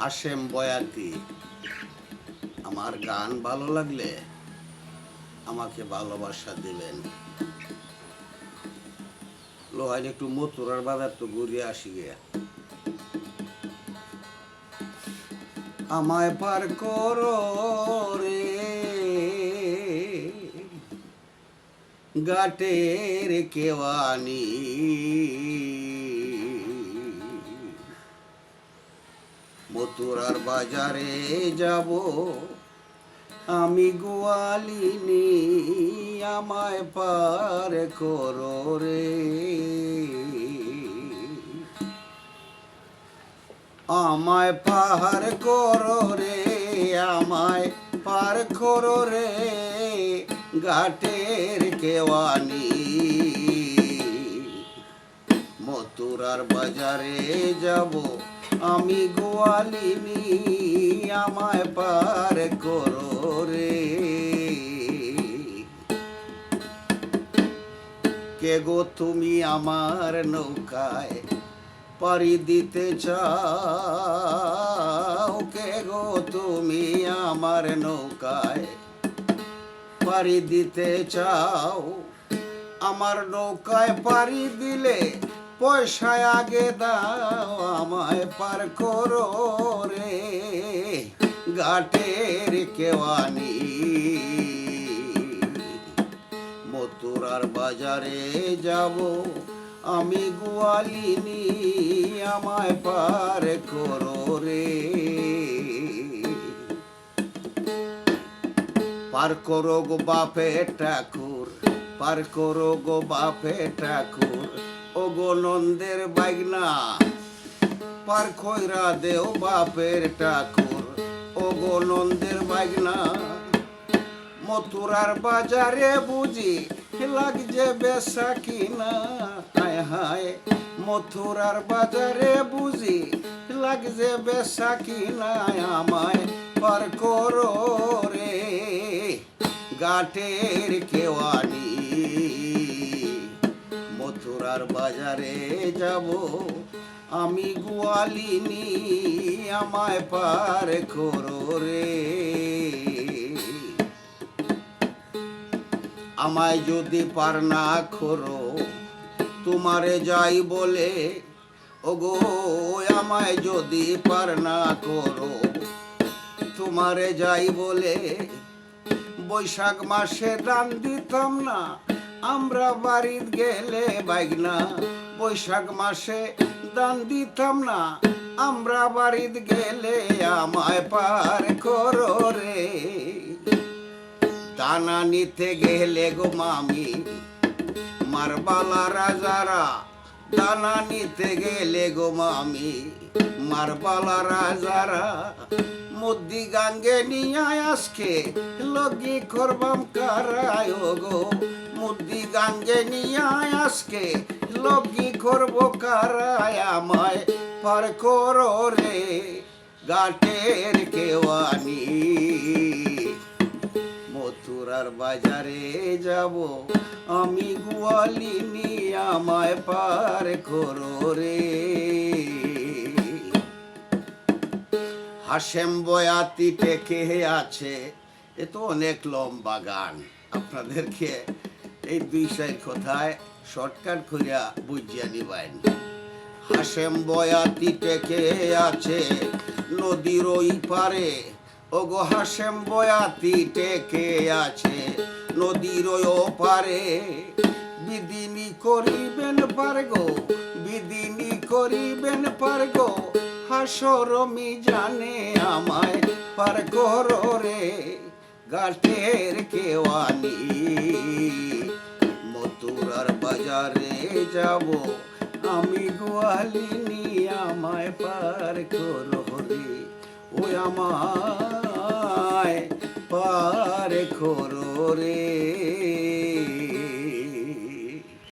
হাশেম বয়াতি। আমার গান ভালো লাগলে আমাকে ভালোবাসা দিবেন। লোহাই একটু মথুরার বাজার তো ঘুরিয়ে আসি গে। আমায় পার করো রে ঘাটের কেওয়ানি, মথুরার বাজারে যাব আমি গোয়ালিনী, আমায় পার করো রে। আমায় পার করো রে, আমায় পার করো রে ঘাটের কেওয়ানি, মথুরার বাজারে যাব আমি গোয়ালিনী, আমায় পার করো রে। কে গো তুমি আমার নৌকায় পাড়ি দিতে চাও, কে গো তুমি আমার নৌকায় পাড়ি দিতে চাও, আমার নৌকায় পাড়ি দিলে পয়সায় আগে দাও, আমায় পার করো রে ঘাটের কেওয়ানি, মথুরার বাজারে যাব আমি গোয়ালিনী, আমায় পার করো রে। পার করো গো বাপে ঠাকুর, পার করো গো বাপে ঠাকুর, ও গো নন্দের বাইগনা পার কইরা দেও বাপের ঠাকুর, ও গো নন্দের বাইগনা। মথুরার বাজারে বুঝি লাগছে বেচা কিনা, হায় হায় মথুরার বাজারে বুঝি লাগছে বেচা কিনা, আমায় পার করো রে ঘাটের কেওয়ানি, মথুরার বাজারে যাব আমি গোয়ালিনী, আমায় পার করো রে। আমায় যদি পার না করো তোমারে যাই বলে, ওগো আমায় যদি পার না করো তোমারে যাই বলে, বৈশাখ মাসে দান দিতাম না আমরা বাড়ির গেলে বাইগনা, বৈশাখ মাসে দান দিতাম না আমরা বাড়ির গেলে, আমায় পার করো রে। দানা নিতে গেলে গো মামি মারবালা রাজারা, দানা নিতে গেলে গো মামি মারবালা রাজারা, মুদ্দি গাঙ্গে নিয়ে আজকে লগি করবাম কারায়, গো মুদ্দি গাঙ্গে নিয়ে আজকে লগি করব কারায়, আমায় পার করো রে ঘাটের কেওয়ানি, মথুরার বাজারে যাব আমি গোয়ালিনী, আমায় পার করো রে। হাশেম বয়াতি টেকে আছে, এ তো অনেক লম্বা গান, আপনাদেরকে এই দুই সাইড কথায় শর্টকাট করিয়া বুঝিয়া নিবেন। হাশেম বয়াতি টেকে আছে নদীর ওই পারে, ওগো হাশেম বয়াতি টেকে আছে নদীর ওই পারে, বিদিনী করিবেন পারগো, বিদিনী করিবেন পারগো, হাসর মিজানে আমায় পার করো রে ঘাটের কেওয়ানি, মথুরার বাজারে যাব আমি গোয়ালিনী, আমায় পার করো রে, ওই আমায় পার করো রে।